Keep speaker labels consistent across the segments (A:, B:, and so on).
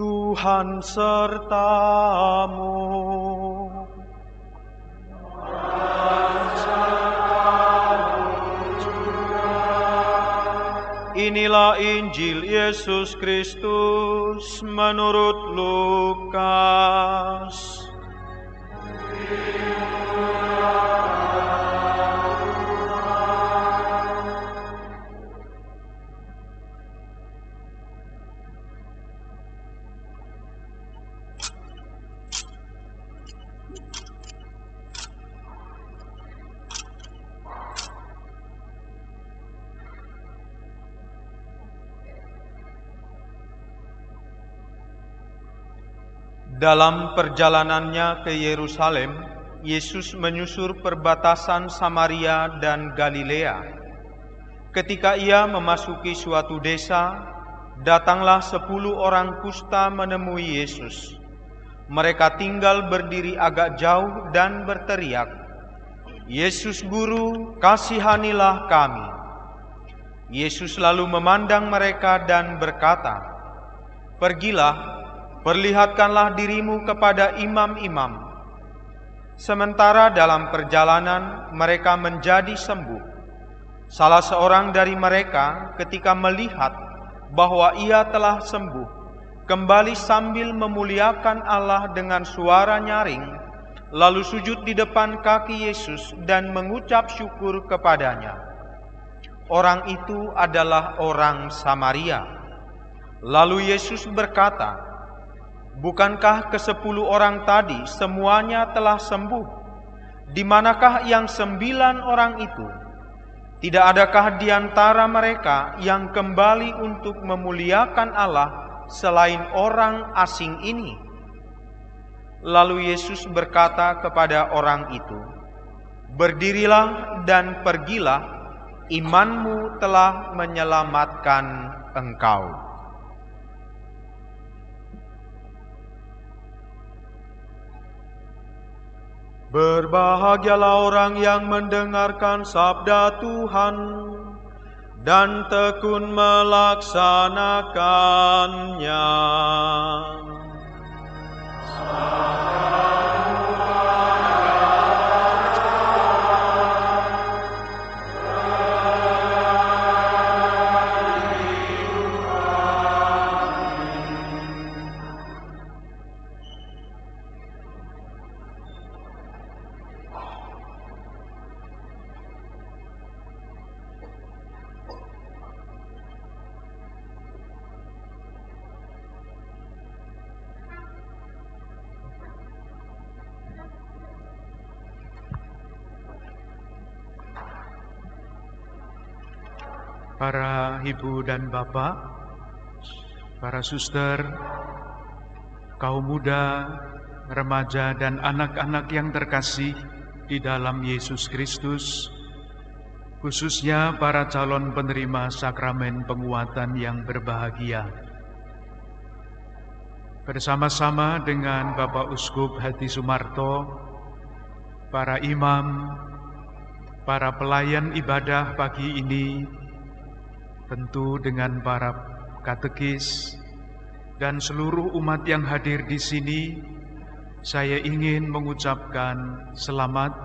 A: Tuhan sertamu. Inilah Injil Yesus Kristus menurut Lukas. Dalam perjalanannya ke Yerusalem, Yesus menyusur perbatasan Samaria dan Galilea. Ketika ia memasuki suatu desa, datanglah 10 orang kusta menemui Yesus. Mereka tinggal berdiri agak jauh dan berteriak, "Yesus Guru, kasihanilah kami." Yesus lalu memandang mereka dan berkata, "Pergilah, perlihatkanlah dirimu kepada imam-imam." Sementara dalam perjalanan mereka menjadi sembuh. Salah seorang dari mereka ketika melihat bahwa ia telah sembuh, kembali sambil memuliakan Allah dengan suara nyaring, lalu sujud di depan kaki Yesus dan mengucap syukur kepadanya. Orang itu adalah orang Samaria. Lalu Yesus berkata, "Bukankah ke-10 orang tadi semuanya telah sembuh? Di manakah yang 9 orang itu? Tidak adakah di antara mereka yang kembali untuk memuliakan Allah selain orang asing ini?" Lalu Yesus berkata kepada orang itu, "Berdirilah dan pergilah, imanmu telah menyelamatkan engkau." Berbahagialah orang yang mendengarkan sabda Tuhan dan tekun melaksanakannya. Para ibu dan bapak, para suster, kaum muda, remaja dan anak-anak yang terkasih di dalam Yesus Kristus, khususnya para calon penerima sakramen penguatan yang berbahagia. Bersama-sama dengan Bapak Uskup Hadi Sumarto, para imam, para pelayan ibadah pagi ini, tentu dengan para katekis dan seluruh umat yang hadir di sini, saya ingin mengucapkan selamat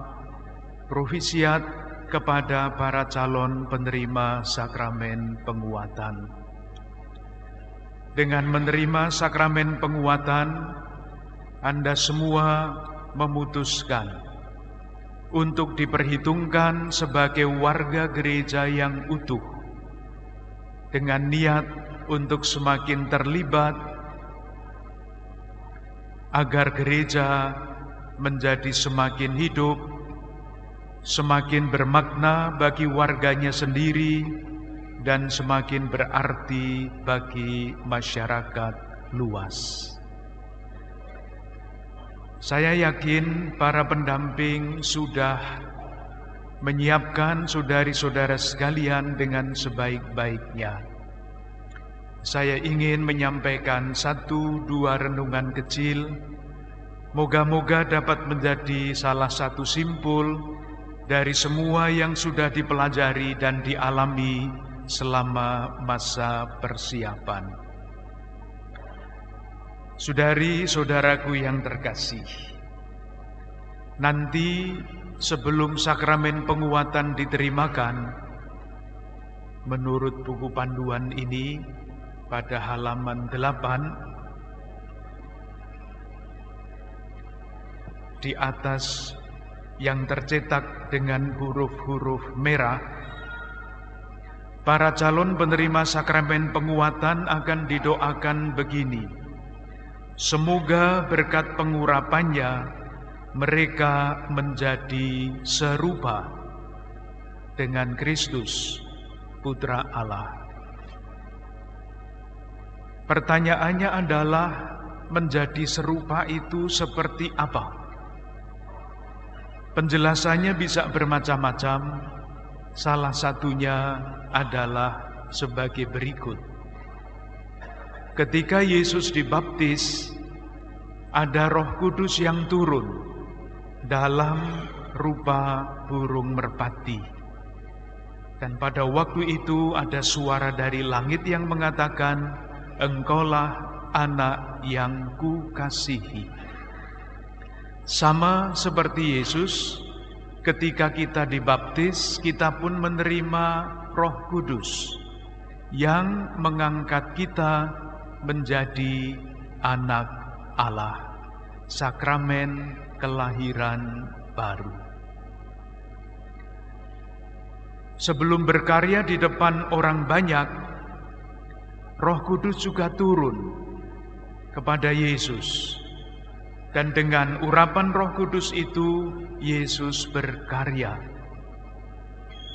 A: profisiat kepada para calon penerima sakramen penguatan. Dengan menerima sakramen penguatan, Anda semua memutuskan untuk diperhitungkan sebagai warga gereja yang utuh, dengan niat untuk semakin terlibat agar gereja menjadi semakin hidup, semakin bermakna bagi warganya sendiri, dan semakin berarti bagi masyarakat luas. Saya yakin para pendamping sudah menyiapkan saudari-saudara sekalian dengan sebaik-baiknya. Saya ingin menyampaikan 1-2 renungan kecil, moga-moga dapat menjadi salah satu simpul dari semua yang sudah dipelajari dan dialami selama masa persiapan. Saudari-saudaraku yang terkasih, nanti sebelum sakramen penguatan diterimakan, menurut buku panduan ini pada halaman 8 di atas yang tercetak dengan huruf-huruf merah, para calon penerima sakramen penguatan akan didoakan begini: semoga berkat pengurapannya mereka menjadi serupa dengan Kristus, Putra Allah. Pertanyaannya adalah, menjadi serupa itu seperti apa? Penjelasannya bisa bermacam-macam. Salah satunya adalah sebagai berikut. Ketika Yesus dibaptis, ada Roh Kudus yang turun dalam rupa burung merpati. Dan pada waktu itu ada suara dari langit yang mengatakan, "Engkaulah anak yang kukasihi." Sama seperti Yesus, ketika kita dibaptis, kita pun menerima Roh Kudus yang mengangkat kita menjadi anak Allah, sakramen kelahiran baru. Sebelum berkarya di depan orang banyak, Roh Kudus juga turun kepada Yesus. Dan dengan urapan Roh Kudus itu, Yesus berkarya.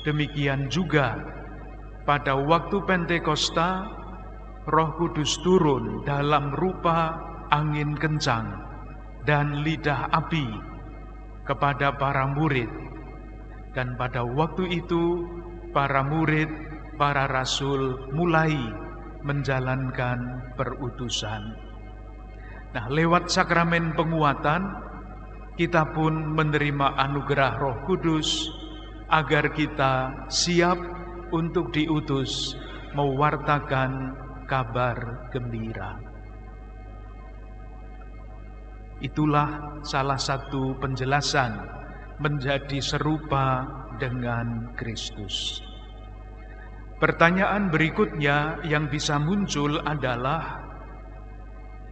A: Demikian juga pada waktu Pentakosta, Roh Kudus turun dalam rupa angin kencang dan lidah api kepada para murid. Dan pada waktu itu, para murid, para rasul mulai menjalankan perutusan. Nah, lewat sakramen penguatan, kita pun menerima anugerah Roh Kudus agar kita siap untuk diutus mewartakan kabar gembira. Itulah salah satu penjelasan menjadi serupa dengan Kristus. Pertanyaan berikutnya yang bisa muncul adalah,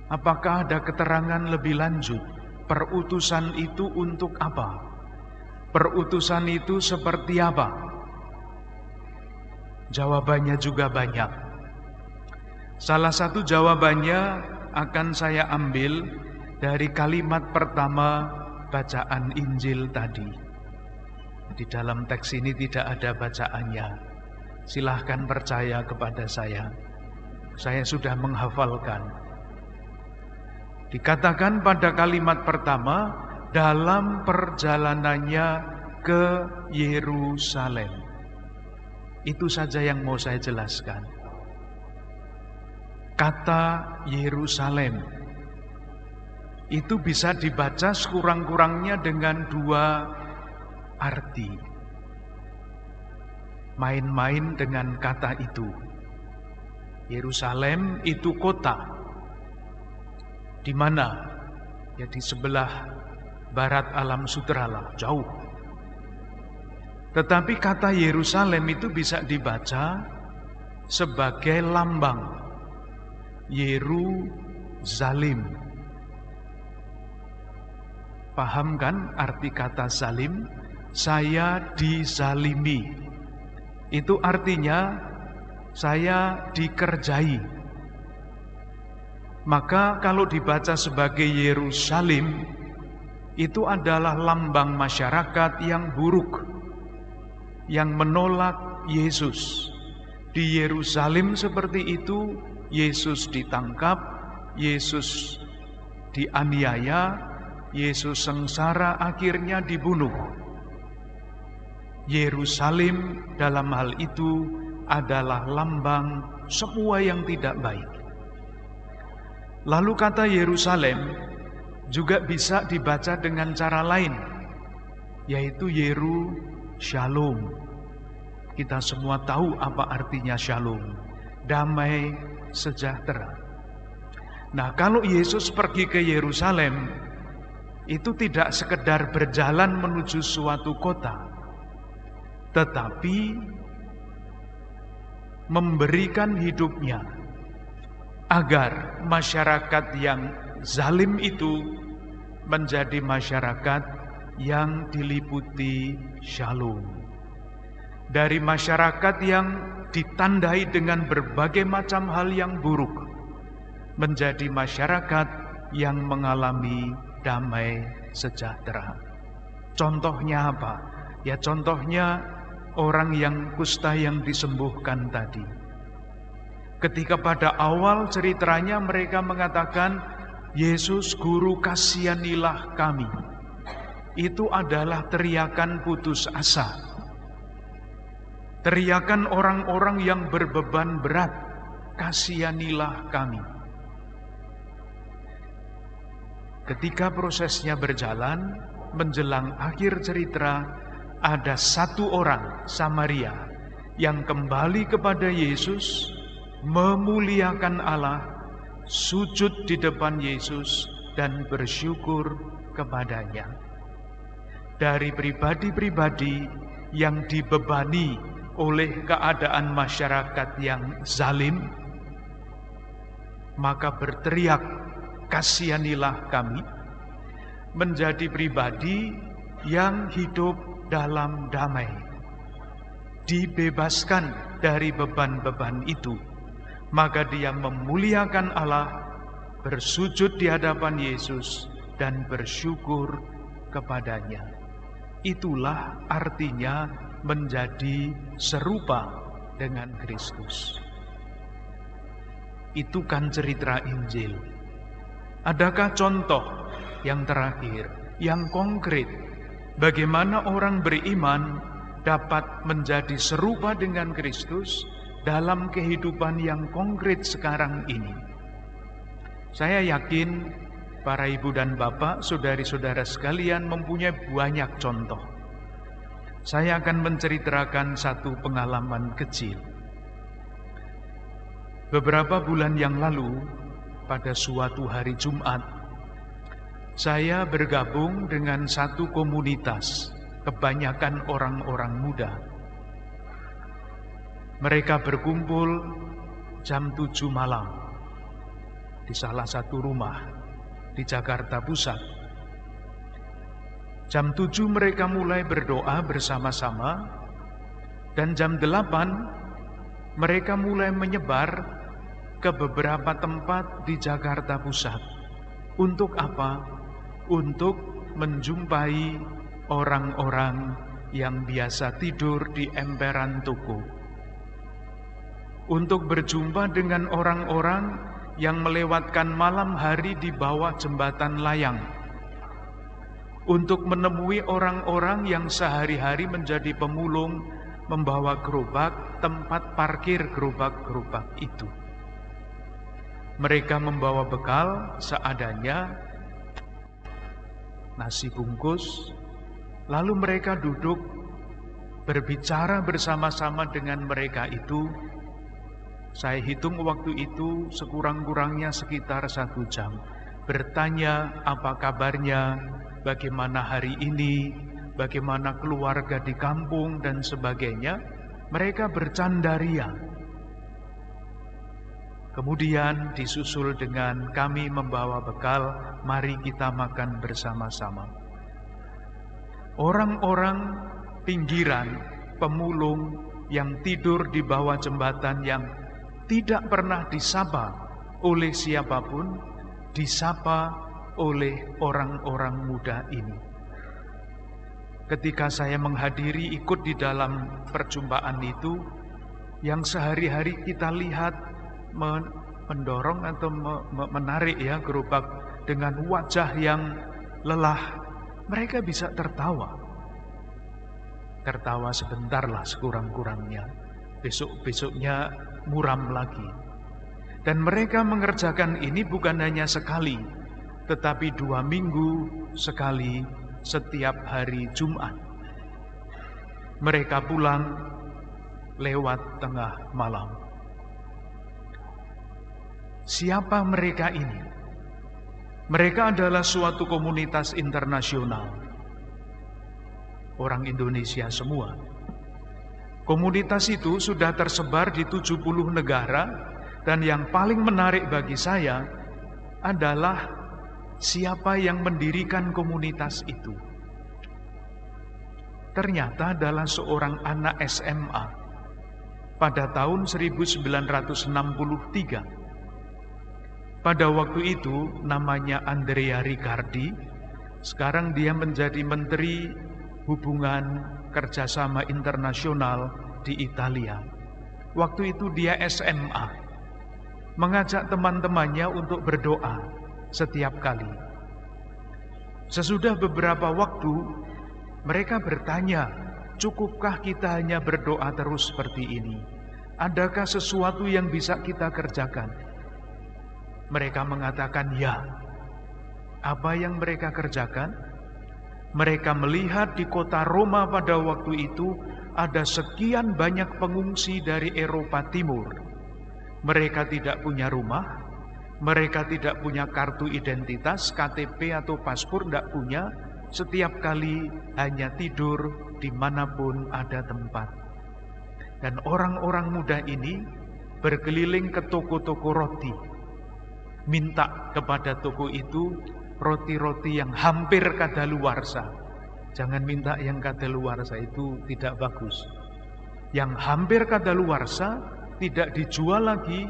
A: apakah ada keterangan lebih lanjut? Perutusan itu untuk apa? Perutusan itu seperti apa? Jawabannya juga banyak. Salah satu jawabannya akan saya ambil dari kalimat pertama bacaan Injil tadi. Di dalam teks ini tidak ada bacaannya. Silahkan percaya kepada saya. Saya sudah menghafalkan. Dikatakan pada kalimat pertama, dalam perjalanannya ke Yerusalem. Itu saja yang mau saya jelaskan. Kata Yerusalem itu bisa dibaca sekurang-kurangnya dengan dua arti. Main-main dengan kata itu. Yerusalem itu kota. Di mana? Ya di sebelah barat alam Sutralah, jauh. Tetapi kata Yerusalem itu bisa dibaca sebagai lambang. Yerusalem. Paham kan arti kata zalim? Saya dizalimi. Itu artinya saya dikerjai. Maka kalau dibaca sebagai Yerusalem, itu adalah lambang masyarakat yang buruk, yang menolak Yesus. Di Yerusalem seperti itu, Yesus ditangkap, Yesus dianiaya, Yesus sengsara, akhirnya dibunuh. Yerusalem dalam hal itu adalah lambang semua yang tidak baik. Lalu kata Yerusalem juga bisa dibaca dengan cara lain, yaitu Yeru Shalom. Kita semua tahu apa artinya Shalom, damai sejahtera. Nah, kalau Yesus pergi ke Yerusalem, itu tidak sekedar berjalan menuju suatu kota, tetapi memberikan hidupnya agar masyarakat yang zalim itu menjadi masyarakat yang diliputi shalom. Dari masyarakat yang ditandai dengan berbagai macam hal yang buruk, menjadi masyarakat yang mengalami damai sejahtera. Contohnya apa? Ya contohnya orang yang kusta yang disembuhkan tadi. Ketika pada awal ceritanya mereka mengatakan, Yesus Guru kasihanilah kami. Itu adalah teriakan putus asa. Teriakan orang-orang yang berbeban berat, kasihanilah kami. Ketika prosesnya berjalan, menjelang akhir cerita, ada satu orang Samaria yang kembali kepada Yesus, memuliakan Allah, sujud di depan Yesus dan bersyukur kepadanya. Dari pribadi-pribadi yang dibebani oleh keadaan masyarakat yang zalim, maka berteriak, kasihanilah kami, menjadi pribadi yang hidup dalam damai, dibebaskan dari beban-beban itu, maka dia memuliakan Allah, bersujud di hadapan Yesus dan bersyukur kepadanya. Itulah artinya menjadi serupa dengan Kristus. Itu kan cerita Injil. Adakah contoh yang terakhir, yang konkret, bagaimana orang beriman dapat menjadi serupa dengan Kristus dalam kehidupan yang konkret sekarang ini? Saya yakin para ibu dan bapak, saudari-saudara sekalian mempunyai banyak contoh. Saya akan menceritakan satu pengalaman kecil. Beberapa bulan yang lalu, pada suatu hari Jumat, saya bergabung dengan satu komunitas, kebanyakan orang-orang muda. Mereka berkumpul jam 7 malam di salah satu rumah di Jakarta Pusat. Jam 7 mereka mulai berdoa bersama-sama, dan jam 8 mereka mulai menyebar ke beberapa tempat di Jakarta Pusat. Untuk apa? Untuk menjumpai orang-orang yang biasa tidur di emperan toko. Untuk berjumpa dengan orang-orang yang melewatkan malam hari di bawah jembatan layang. Untuk menemui orang-orang yang sehari-hari menjadi pemulung, membawa gerobak, tempat parkir gerobak-gerobak itu. Mereka membawa bekal seadanya, nasi bungkus, lalu mereka duduk berbicara bersama-sama dengan mereka itu. Saya hitung waktu itu sekurang-kurangnya sekitar 1 jam. Bertanya apa kabarnya, bagaimana hari ini, bagaimana keluarga di kampung dan sebagainya. Mereka bercandaria. Kemudian disusul dengan kami membawa bekal, mari kita makan bersama-sama. Orang-orang pinggiran, pemulung yang tidur di bawah jembatan, yang tidak pernah disapa oleh siapapun, disapa oleh orang-orang muda ini. Ketika saya menghadiri ikut di dalam perjumpaan itu, yang sehari-hari kita lihat mendorong atau menarik ya gerobak dengan wajah yang lelah, mereka bisa tertawa. Tertawa sebentar lah sekurang-kurangnya. Besok-besoknya muram lagi. Dan mereka mengerjakan ini bukan hanya sekali, tetapi 2 minggu sekali setiap hari Jumat. Mereka pulang lewat tengah malam. Siapa mereka ini? Mereka adalah suatu komunitas internasional. Orang Indonesia semua. Komunitas itu sudah tersebar di 70 negara, dan yang paling menarik bagi saya adalah siapa yang mendirikan komunitas itu. Ternyata adalah seorang anak SMA pada tahun 1963. Pada waktu itu namanya Andrea Riccardi. Sekarang dia menjadi Menteri Hubungan Kerjasama Internasional di Italia. Waktu itu dia SMA, mengajak teman-temannya untuk berdoa setiap kali. Sesudah beberapa waktu, mereka bertanya, cukupkah kita hanya berdoa terus seperti ini? Adakah sesuatu yang bisa kita kerjakan? Mereka mengatakan ya. Apa yang mereka kerjakan? Mereka melihat di kota Roma pada waktu itu ada sekian banyak pengungsi dari Eropa Timur. Mereka tidak punya rumah, mereka tidak punya kartu identitas, KTP atau paspor, tidak punya. Setiap kali hanya tidur dimanapun ada tempat. Dan orang-orang muda ini berkeliling ke toko-toko roti, minta kepada toko itu roti-roti yang hampir kadaluarsa. Jangan minta yang kadaluarsa, itu tidak bagus. Yang hampir kadaluarsa tidak dijual lagi,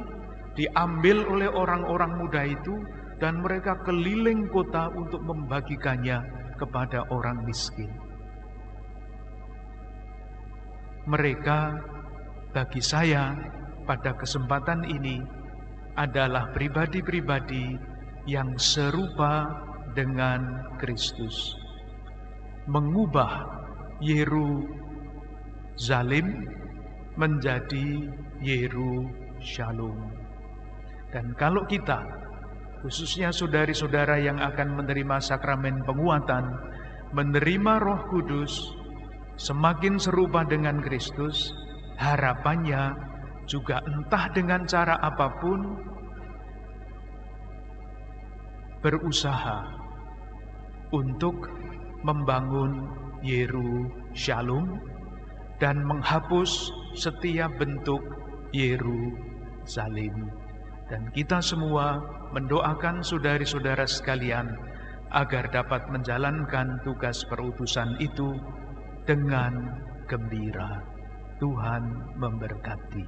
A: diambil oleh orang-orang muda itu, dan mereka keliling kota untuk membagikannya kepada orang miskin. Mereka bagi saya pada kesempatan ini adalah pribadi-pribadi yang serupa dengan Kristus, mengubah Yerusalem menjadi Yerusalem. Dan kalau kita, khususnya saudari-saudara yang akan menerima sakramen penguatan, menerima Roh Kudus, semakin serupa dengan Kristus, harapannya juga entah dengan cara apapun berusaha untuk membangun Yerusalem dan menghapus setiap bentuk Yerusalem. Dan kita semua mendoakan saudari-saudara sekalian agar dapat menjalankan tugas perutusan itu dengan gembira. Tuhan memberkati.